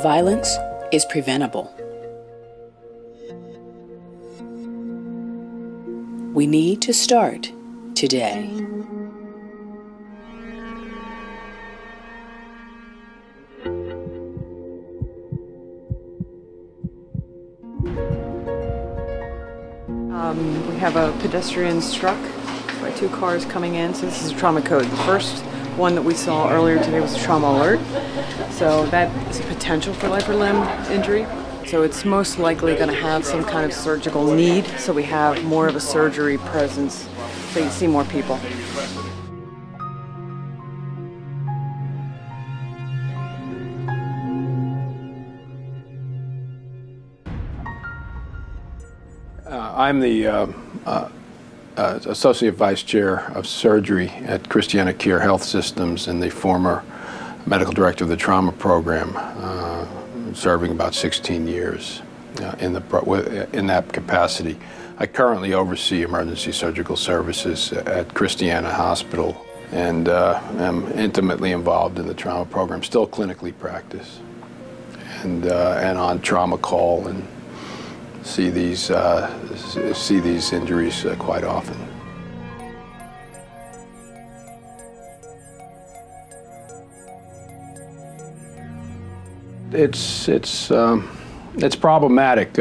Violence is preventable. We need to start today. We have a pedestrian struck by two cars coming in, so this is a trauma code. The first one that we saw earlier today was a trauma alert, so that is a potential for life or limb injury. So it's most likely going to have some kind of surgical need, so we have more of a surgery presence, so you see more people. I'm the Associate Vice Chair of Surgery at Christiana Care Health Systems and the former Medical Director of the Trauma Program, serving about 16 years in that capacity. I currently oversee emergency surgical services at Christiana Hospital and am intimately involved in the trauma program, still clinically practice, and on trauma call and see these injuries quite often. It's problematic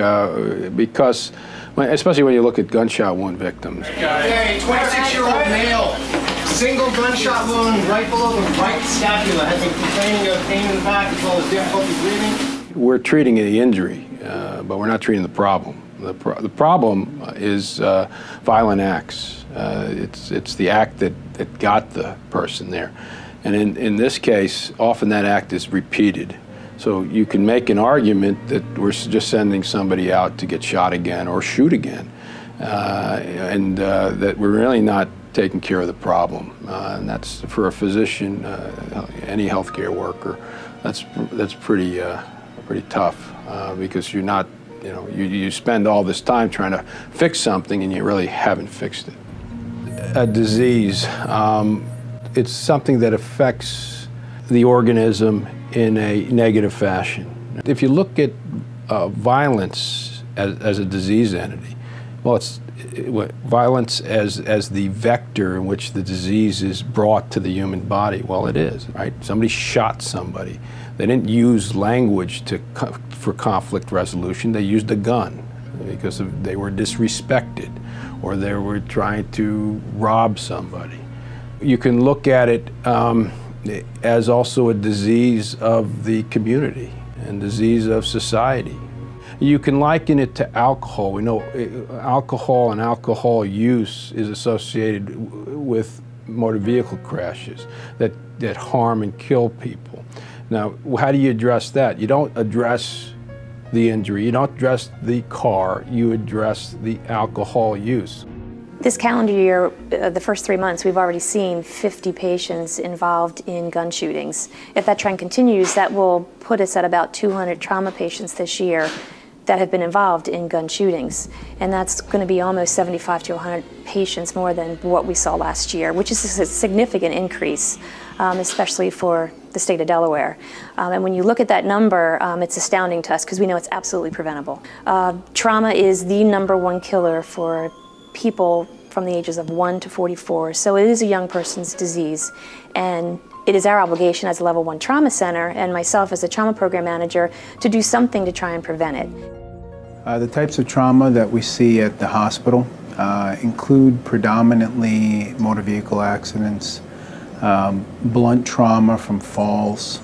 because, especially when you look at gunshot wound victims. Okay, 26-year-old male, single gunshot wound right below the right scapula, has been complaining of pain in the back as well as difficulty breathing. We're treating the injury, but we're not treating the problem. The problem is violent acts. It's the act that got the person there. And in this case, often that act is repeated. So you can make an argument that we're just sending somebody out to get shot again or shoot again, and that we're really not taking care of the problem. And that's, for a physician, any healthcare worker, that's pretty tough, because you're not, you spend all this time trying to fix something and you really haven't fixed it. A disease, it's something that affects the organism in a negative fashion. If you look at violence as a disease entity, well, it's violence as the vector in which the disease is brought to the human body. Well, it is, right? Somebody shot somebody. They didn't use language for conflict resolution. They used a gun because they were disrespected or they were trying to rob somebody. You can look at it as also a disease of the community and disease of society. You can liken it to alcohol. We know alcohol and alcohol use is associated with motor vehicle crashes that harm and kill people. Now, how do you address that? You don't address the injury, you don't address the car, you address the alcohol use. This calendar year, the first 3 months, we've already seen 50 patients involved in gun shootings. If that trend continues, that will put us at about 200 trauma patients this year that have been involved in gun shootings. And that's going to be almost 75 to 100 patients more than what we saw last year, which is a significant increase, especially for the state of Delaware. And when you look at that number, it's astounding to us because we know it's absolutely preventable. Trauma is the #1 killer for people from the ages of 1 to 44, so it is a young person's disease, and it is our obligation as a Level 1 trauma center and myself as a trauma program manager to do something to try and prevent it. The types of trauma that we see at the hospital include predominantly motor vehicle accidents, blunt trauma from falls.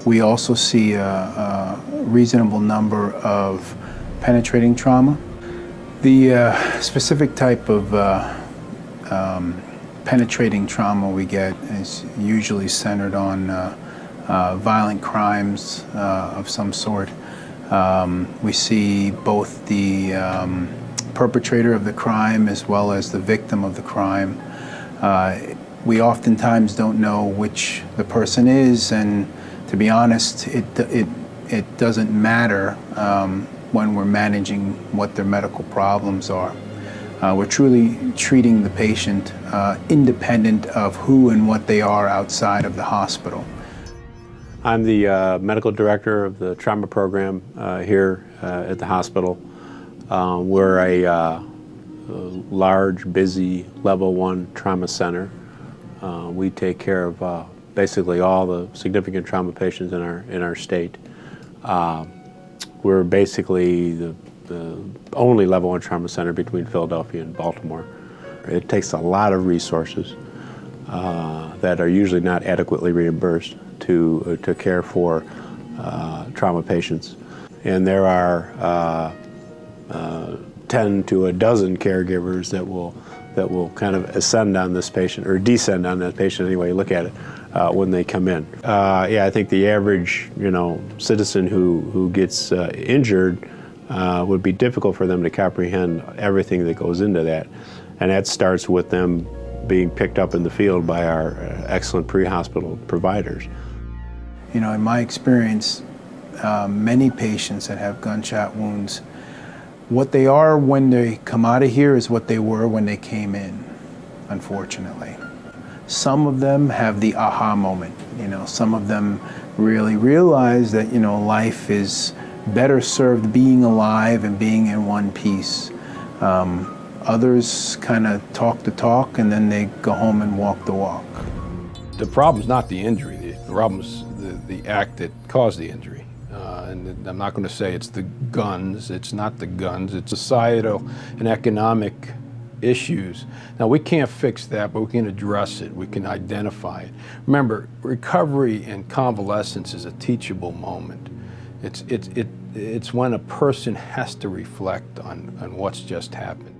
We also see a reasonable number of penetrating trauma. The specific type of penetrating trauma we get is usually centered on violent crimes of some sort. We see both the perpetrator of the crime as well as the victim of the crime. We oftentimes don't know which the person is, and to be honest, it doesn't matter when we're managing what their medical problems are. We're truly treating the patient independent of who and what they are outside of the hospital. I'm the medical director of the trauma program here at the hospital. We're a large, busy Level 1 trauma center. We take care of basically all the significant trauma patients in our state. We're basically the only Level 1 trauma center between Philadelphia and Baltimore. It takes a lot of resources that are usually not adequately reimbursed to care for trauma patients. And there are 10 to a dozen caregivers that will kind of ascend on this patient, or descend on that patient, any way you look at it, when they come in. Yeah, I think the average, citizen who gets injured would be difficult for them to comprehend everything that goes into that. And that starts with them being picked up in the field by our excellent pre-hospital providers. In my experience, many patients that have gunshot wounds, what they are when they come out of here is what they were when they came in, unfortunately. Some of them have the aha moment. Some of them really realize that, life is better served being alive and being in one piece. Others kind of talk the talk and then they go home and walk the walk. The problem's not the injury. The problem's the act that caused the injury. And I'm not going to say it's the guns. It's not the guns. It's societal and economic issues. Now, we can't fix that, but we can address it. We can identify it. Remember, recovery and convalescence is a teachable moment. It's when a person has to reflect on what's just happened.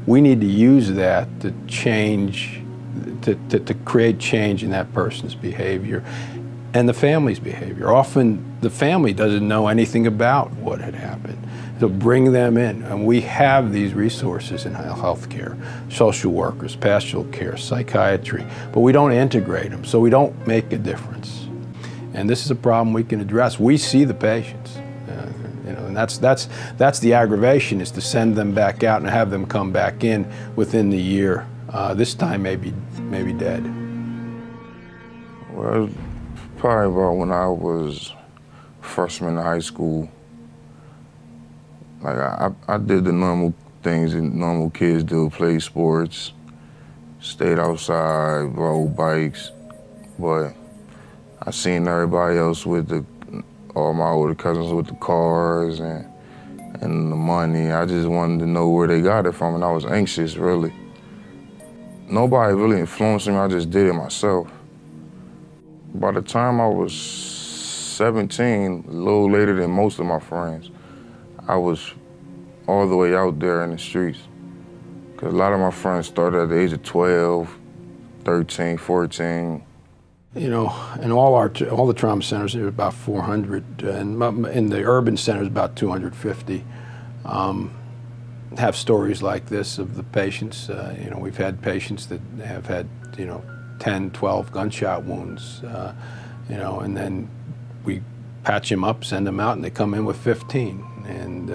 We need to use that to change, to create change in that person's behavior and the family's behavior. Often the family doesn't know anything about what had happened. So bring them in, and we have these resources in health care, social workers, pastoral care, psychiatry, but we don't integrate them, so we don't make a difference. And this is a problem we can address. We see the patients, and that's the aggravation, is to send them back out and have them come back in within the year. This time maybe dead. Well, probably about when I was freshman in high school. Like I did the normal things that normal kids do, play sports, stayed outside, rode bikes, but I seen everybody else with all my older cousins with the cars and the money. I just wanted to know where they got it from, and I was anxious, really. Nobody really influenced me, I just did it myself. By the time I was 17, a little later than most of my friends, I was all the way out there in the streets. Because a lot of my friends started at the age of 12, 13, 14. In all the trauma centers, there's about 400, and in the urban centers, about 250. Have stories like this of the patients. We've had patients that have had, 10, 12 gunshot wounds, and then we patch them up, send them out, and they come in with 15. And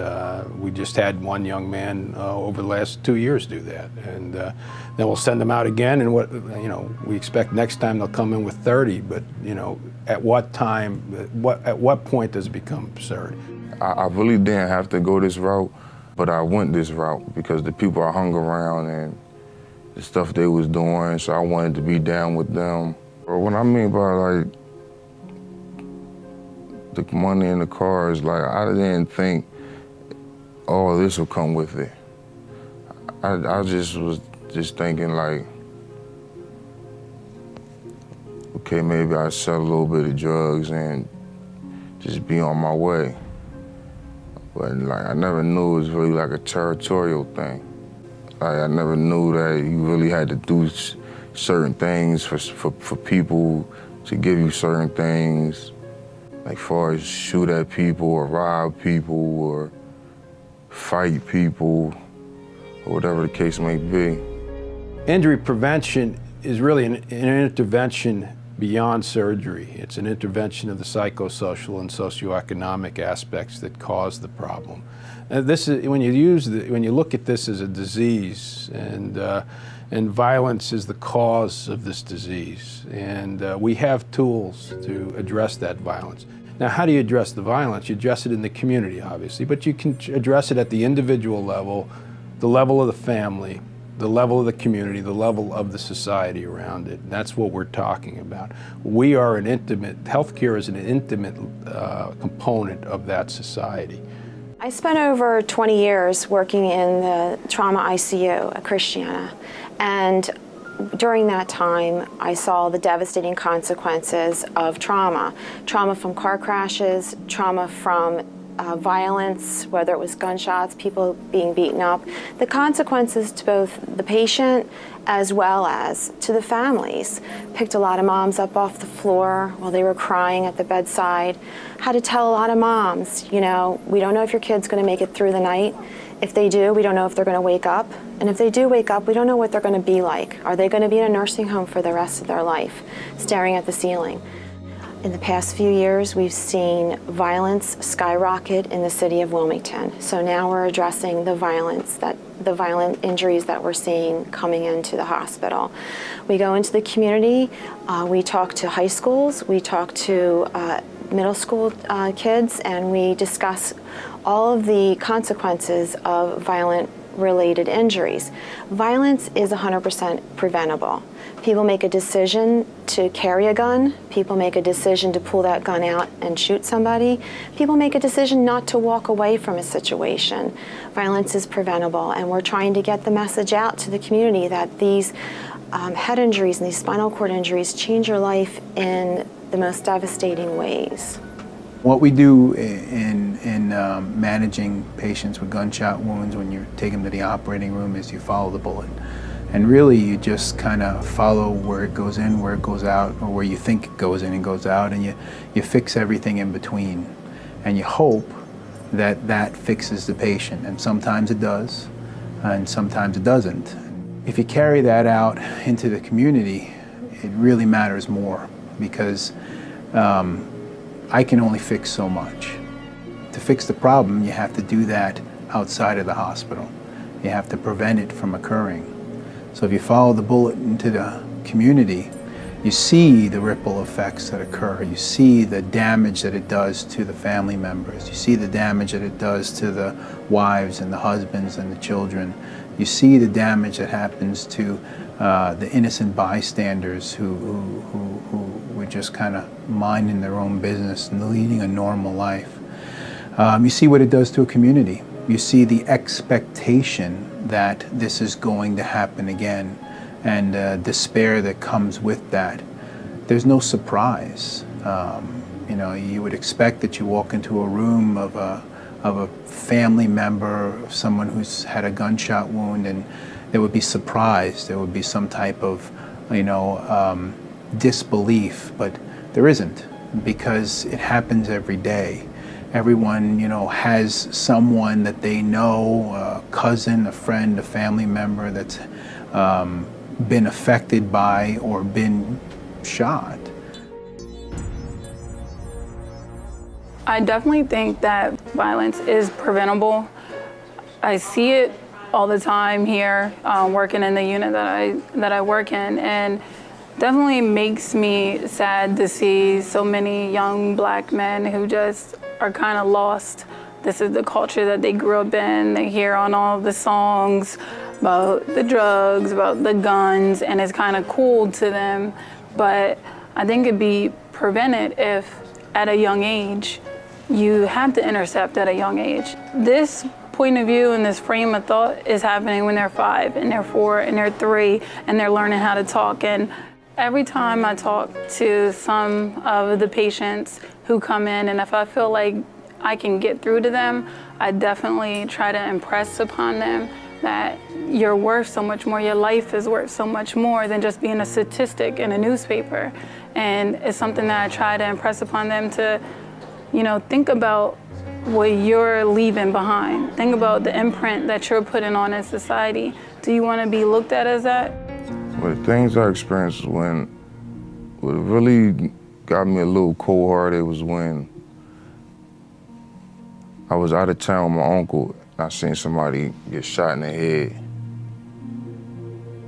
we just had one young man over the last 2 years do that. And then we'll send them out again, and we expect next time they'll come in with 30. But at what time, at what point does it become absurd? I really didn't have to go this route, but I went this route because the people I hung around and the stuff they was doing, so I wanted to be down with them. But what I mean by the money in the cars, I didn't think all this would come with it. I just was thinking okay, maybe I sell a little bit of drugs and just be on my way. But I never knew it was really a territorial thing. I never knew that you really had to do certain things for people to give you certain things. Like far as shoot at people or rob people or fight people or whatever the case may be. Injury prevention is really an intervention beyond surgery. It's an intervention of the psychosocial and socioeconomic aspects that cause the problem. This is when you look at this as a disease, and And violence is the cause of this disease. And we have tools to address that violence. Now, how do you address the violence? You address it in the community, obviously, but you can address it at the individual level, the level of the family, the level of the community, the level of the society around it. That's what we're talking about. We are an intimate, healthcare is an intimate component of that society. I spent over 20 years working in the trauma ICU at Christiana, and during that time I saw the devastating consequences of trauma. Trauma from car crashes, trauma from violence, whether it was gunshots, people being beaten up. The consequences to both the patient as well as to the families. Picked a lot of moms up off the floor while they were crying at the bedside. Had to tell a lot of moms, you know, we don't know if your kid's going to make it through the night. If they do, we don't know if they're going to wake up. And if they do wake up, we don't know what they're going to be like. Are they going to be in a nursing home for the rest of their life, staring at the ceiling? In the past few years, we've seen violence skyrocket in the city of Wilmington. So now we're addressing the violent injuries that we're seeing coming into the hospital. We go into the community, we talk to high schools, we talk to middle school kids, and we discuss all of the consequences of violent-related injuries. Violence is 100% preventable. People make a decision to carry a gun. People make a decision to pull that gun out and shoot somebody. People make a decision not to walk away from a situation. Violence is preventable, and we're trying to get the message out to the community that these head injuries and these spinal cord injuries change your life in the most devastating ways. What we do in managing patients with gunshot wounds when you take them to the operating room is you follow the bullet. And really you just kind of follow where it goes in, where it goes out, or where you think it goes in and goes out, and you fix everything in between. And you hope that that fixes the patient. And sometimes it does, and sometimes it doesn't. If you carry that out into the community, it really matters more, because I can only fix so much. To fix the problem, you have to do that outside of the hospital. You have to prevent it from occurring. So if you follow the bullet into the community, you see the ripple effects that occur. You see the damage that it does to the family members. You see the damage that it does to the wives and the husbands and the children. You see the damage that happens to the innocent bystanders who were just kind of minding their own business and leading a normal life. You see what it does to a community. You see the expectation that this is going to happen again, and despair that comes with that. There's no surprise. You know, you would expect that you walk into a room of a family member, of someone who's had a gunshot wound, and there would be surprise. There would be some type of, you know, disbelief, but there isn't, because it happens every day. Everyone, you know, has someone that they know, a cousin, a friend, a family member that's been affected by or been shot. I definitely think that violence is preventable. I see it all the time here, working in the unit that I work in, and definitely makes me sad to see so many young black men who just are kind of lost. This is the culture that they grew up in. They hear on all the songs about the drugs, about the guns, and it's kind of cool to them. But I think it'd be prevented if at a young age, you have to intercept at a young age. This point of view and this frame of thought is happening when they're 5 and they're 4 and they're 3 and they're learning how to talk. And every time I talk to some of the patients who come in, and if I feel like I can get through to them, I definitely try to impress upon them that you're worth so much more, your life is worth so much more than just being a statistic in a newspaper. And it's something that I try to impress upon them to, you know, think about what you're leaving behind. Think about the imprint that you're putting on in society. Do you want to be looked at as that? Well, the things I experienced what really got me a little cold-hearted was when I was out of town with my uncle and I seen somebody get shot in the head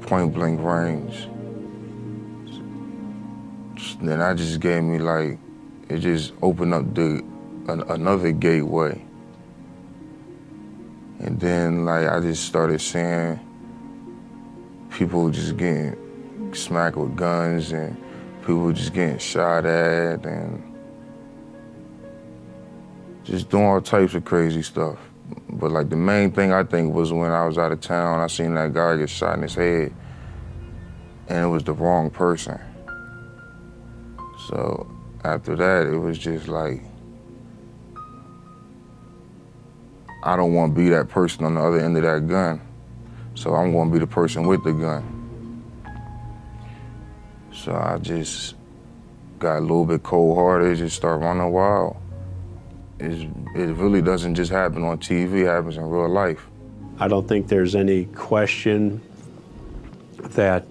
point blank range. Then that just gave me like, it just opened up another gateway. And then like I just started seeing people just getting smacked with guns and people just getting shot at and just doing all types of crazy stuff. But like the main thing I think was when I was out of town, I seen that guy get shot in his head and it was the wrong person. So after that, it was just like, I don't want to be that person on the other end of that gun. So I'm going to be the person with the gun. So I just got a little bit cold-hearted, just started running wild. It really doesn't just happen on TV, it happens in real life. I don't think there's any question that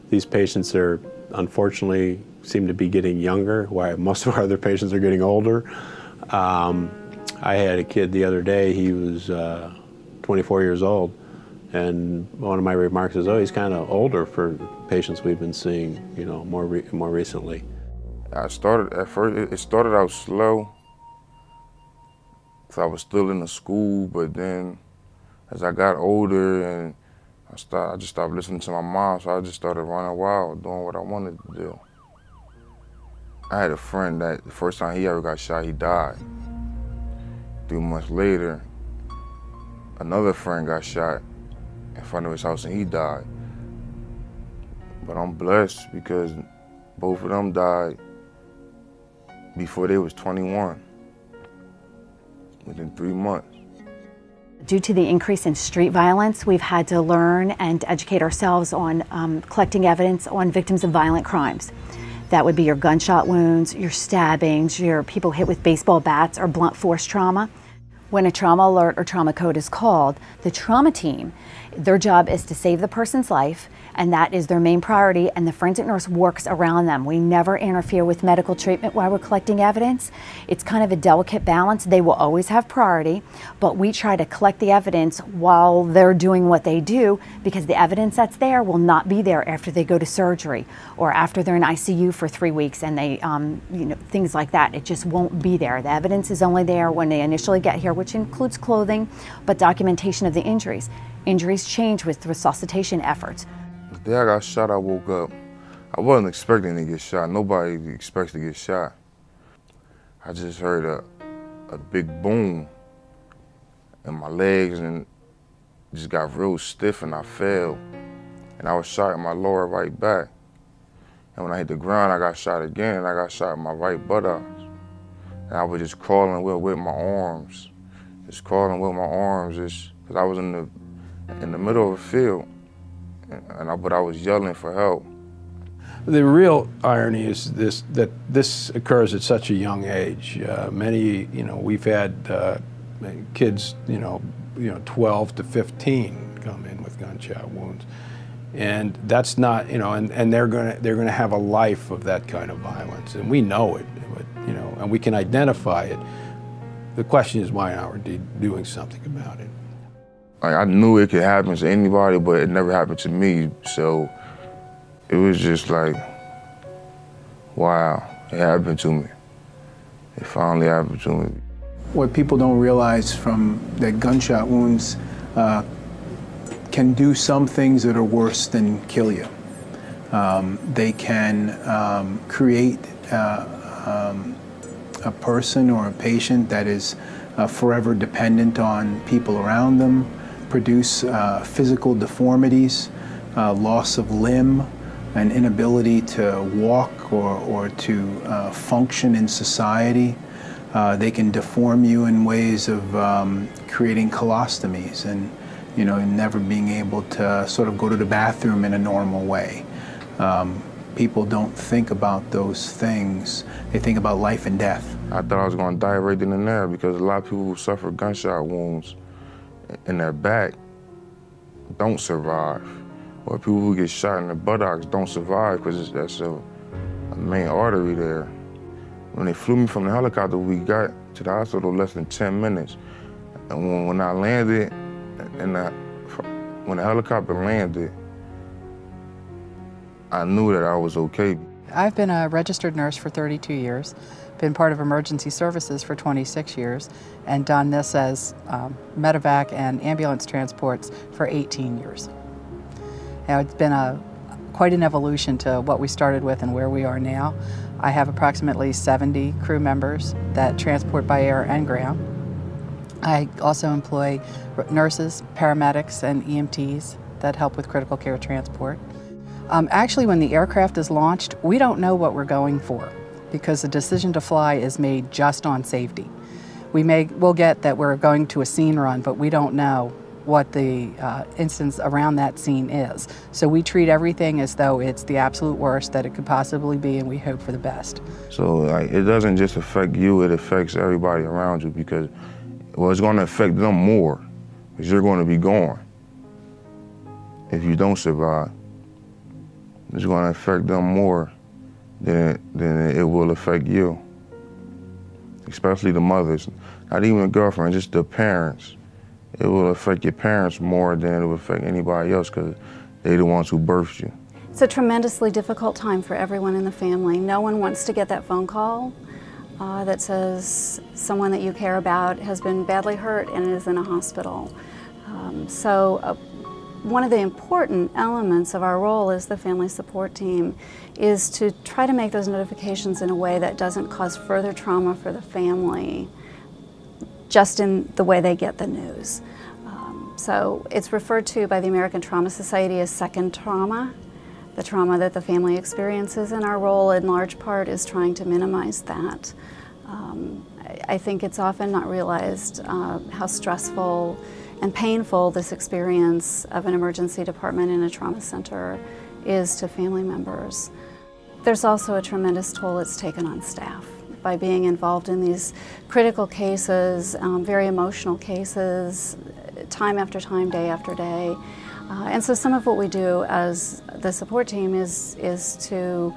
these patients are, unfortunately, seem to be getting younger, while most of our other patients are getting older. I had a kid the other day, he was 24 years old, and one of my remarks is, oh, he's kind of older for patients we've been seeing, you know, more recently. At first, it started out slow, so I was still in the school, but then as I got older and I just stopped listening to my mom, so I just started running wild, doing what I wanted to do. I had a friend that the first time he ever got shot, he died. 3 months later, another friend got shot in front of his house and he died. But I'm blessed because both of them died before they was 21, within 3 months. Due to the increase in street violence, we've had to learn and educate ourselves on collecting evidence on victims of violent crimes. That would be your gunshot wounds, your stabbings, your people hit with baseball bats or blunt force trauma. When a trauma alert or trauma code is called, the trauma team, their job is to save the person's life, and that is their main priority, and the forensic nurse works around them. We never interfere with medical treatment while we're collecting evidence. It's kind of a delicate balance. They will always have priority, but we try to collect the evidence while they're doing what they do, because the evidence that's there will not be there after they go to surgery or after they're in ICU for 3 weeks and they, you know, things like that. It just won't be there. The evidence is only there when they initially get here, which includes clothing, but documentation of the injuries. Injuries change with resuscitation efforts. The day I got shot, I woke up. I wasn't expecting to get shot. Nobody expects to get shot. I just heard a big boom in my legs and just got real stiff and I fell. And I was shot in my lower right back. And when I hit the ground, I got shot again. I got shot in my right buttocks. And I was just crawling with my arms. Just crawling with my arms, just because I was in the middle of a field. But I was yelling for help. The real irony is that this occurs at such a young age. Many, you know, we've had kids, you know, 12 to 15 come in with gunshot wounds, and that's not, you know, and they're gonna have a life of that kind of violence, and we know it, but, you know, and we can identify it. The question is, why aren't we doing something about it? I knew it could happen to anybody, but it never happened to me. So it was just like, wow, it happened to me. It finally happened to me. What people don't realize from that gunshot wounds can do some things that are worse than kill you. They can create a person or a patient that is forever dependent on people around them, produce physical deformities, loss of limb, an inability to walk or to function in society. They can deform you in ways of creating colostomies and, you know, never being able to sort of go to the bathroom in a normal way. People don't think about those things. They think about life and death. I thought I was going to die right then and there because a lot of people who suffer gunshot wounds in their back don't survive. Or people who get shot in their buttocks don't survive because that's a main artery there. When they flew me from the helicopter, we got to the hospital less than 10 minutes. And when I landed When the helicopter landed, I knew that I was okay. I've been a registered nurse for 32 years, been part of emergency services for 26 years, and done this as medevac and ambulance transports for 18 years. Now, it's been quite an evolution to what we started with and where we are now. I have approximately 70 crew members that transport by air and ground. I also employ nurses, paramedics, and EMTs that help with critical care transport. Actually, when the aircraft is launched, we don't know what we're going for because the decision to fly is made just on safety. We'll get that we're going to a scene run, but we don't know what the instance around that scene is. So we treat everything as though it's the absolute worst that it could possibly be, and we hope for the best. So it doesn't just affect you, it affects everybody around you because, well, it's going to affect them more because you're going to be gone if you don't survive. It's going to affect them more than it will affect you, especially the mothers, not even the girlfriend, just the parents. It will affect your parents more than it will affect anybody else because they're the ones who birthed you. It's a tremendously difficult time for everyone in the family. No one wants to get that phone call that says someone that you care about has been badly hurt and is in a hospital. One of the important elements of our role as the family support team is to try to make those notifications in a way that doesn't cause further trauma for the family, just in the way they get the news. So it's referred to by the American Trauma Society as second trauma, the trauma that the family experiences, and our role in large part is trying to minimize that. I think it's often not realized how stressful and painful this experience of an emergency department in a trauma center is to family members. There's also a tremendous toll it's taken on staff by being involved in these critical cases, very emotional cases, time after time, day after day. And so some of what we do as the support team is to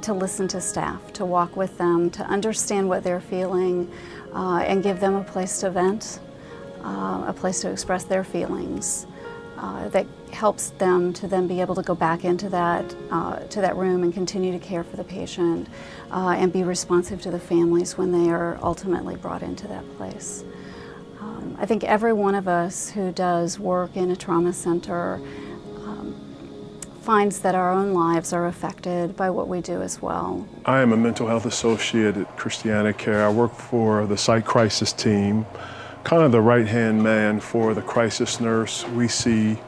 listen to staff, to walk with them, to understand what they're feeling, and give them a place to vent, a place to express their feelings that helps them to then be able to go back into that room and continue to care for the patient and be responsive to the families when they are ultimately brought into that place. I think every one of us who does work in a trauma center finds that our own lives are affected by what we do as well. I am a mental health associate at Christiana Care. I work for the site crisis team, kind of the right-hand man for the crisis nurse. We see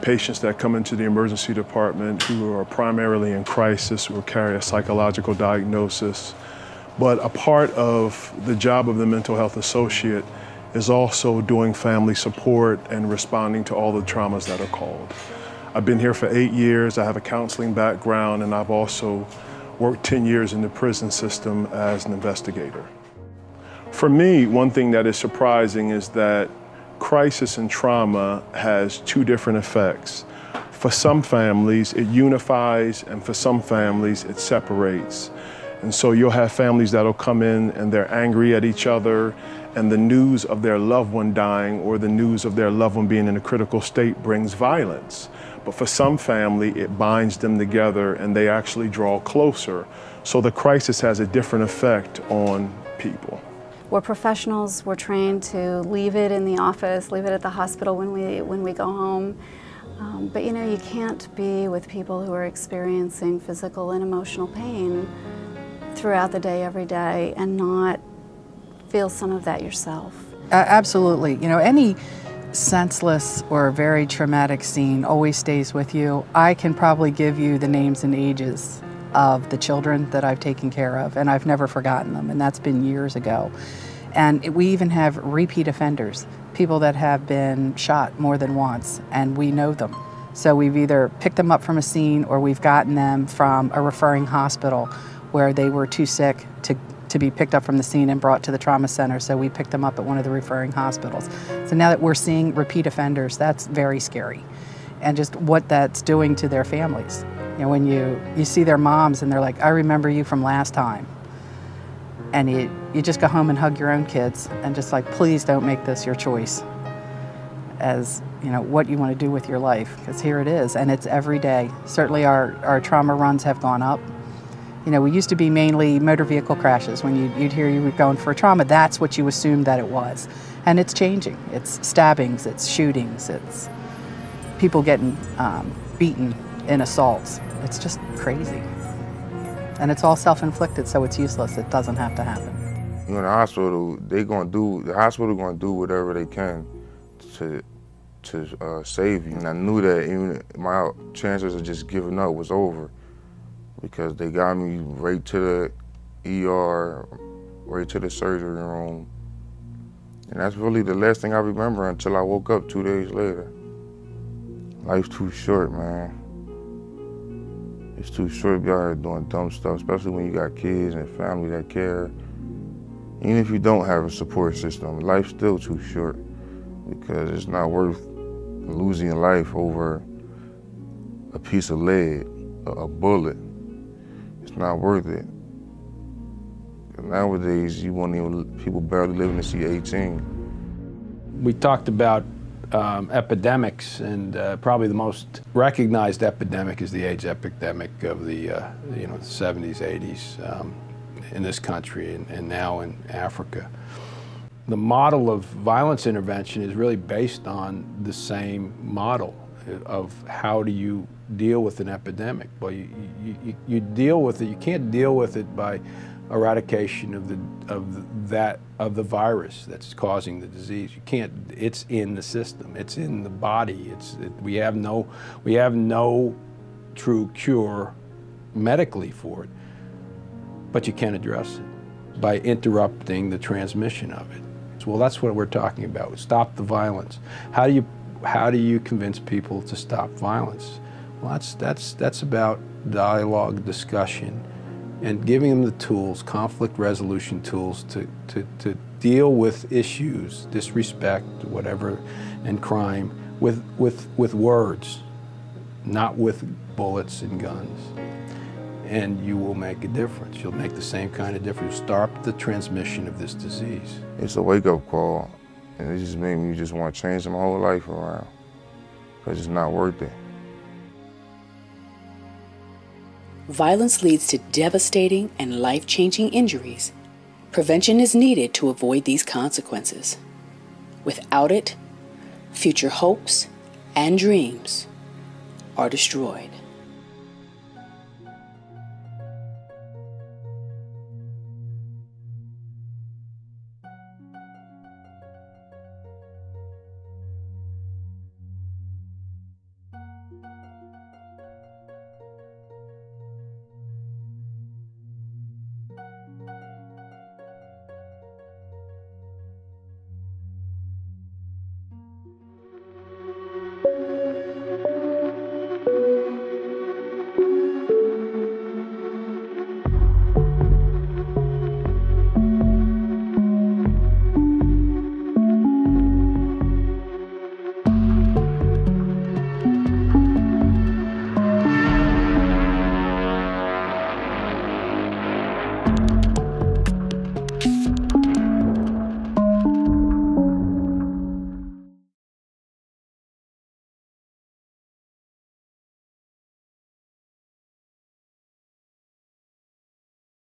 patients that come into the emergency department who are primarily in crisis, who carry a psychological diagnosis. But a part of the job of the mental health associate is also doing family support and responding to all the traumas that are called. I've been here for 8 years. I have a counseling background, and I've also worked 10 years in the prison system as an investigator. For me, one thing that is surprising is that crisis and trauma has two different effects. For some families, it unifies, and for some families, it separates. And so you'll have families that'll come in and they're angry at each other, and the news of their loved one dying or the news of their loved one being in a critical state brings violence. But for some family, it binds them together and they actually draw closer. So the crisis has a different effect on people. We're professionals. We're trained to leave it in the office, leave it at the hospital when we go home. But you know, you can't be with people who are experiencing physical and emotional pain throughout the day, every day, and not feel some of that yourself. Absolutely. You know, any senseless or very traumatic scene always stays with you. I can probably give you the names and ages of the children that I've taken care of, and I've never forgotten them, and that's been years ago. And we even have repeat offenders, people that have been shot more than once, and we know them. So we've either picked them up from a scene or we've gotten them from a referring hospital where they were too sick to be picked up from the scene and brought to the trauma center, so we picked them up at one of the referring hospitals. So now that we're seeing repeat offenders, that's very scary. And just what that's doing to their families. You know, when you see their moms and they're like, I remember you from last time. And you just go home and hug your own kids and just like, please don't make this your choice. as what you want to do with your life, because here it is, and it's every day. Certainly our trauma runs have gone up. We used to be mainly motor vehicle crashes. When you'd hear you were going for a trauma, that's what you assumed that it was. And it's changing. It's stabbings, it's shootings, it's people getting beaten in assaults. It's just crazy. And it's all self-inflicted, so it's useless. It doesn't have to happen. The hospital, the hospital gonna do whatever they can to save you. And I knew that even my chances of just giving up was over, because they got me right to the ER, right to the surgery room. And that's really the last thing I remember until I woke up 2 days later. Life's too short, man. It's too short to be out here doing dumb stuff, especially when you got kids and family that care. Even if you don't have a support system, life's still too short, because it's not worth losing your life over a piece of lead, a bullet. It's not worth it. Nowadays, people barely living to see 18. We talked about epidemics, and probably the most recognized epidemic is the AIDS epidemic of the 70s, 80s in this country and now in Africa. The model of violence intervention is really based on the same model of how do you deal with an epidemic. Well, you deal with it. You can't deal with it by eradication of the virus that's causing the disease. You can't. It's in the system. It's in the body. We have no true cure medically for it, but you can address it by interrupting the transmission of it. Well, that's what we're talking about. Stop the violence. How do you convince people to stop violence? Well, that's about dialogue, discussion, and giving them the tools, conflict resolution tools, to deal with issues, disrespect, whatever, and crime with words, not with bullets and guns. And you will make a difference. You'll make the same kind of difference. Stop the transmission of this disease. It's a wake-up call, and it just made me just want to change my whole life around, because it's not worth it. Violence leads to devastating and life-changing injuries. Prevention is needed to avoid these consequences. Without it, future hopes and dreams are destroyed.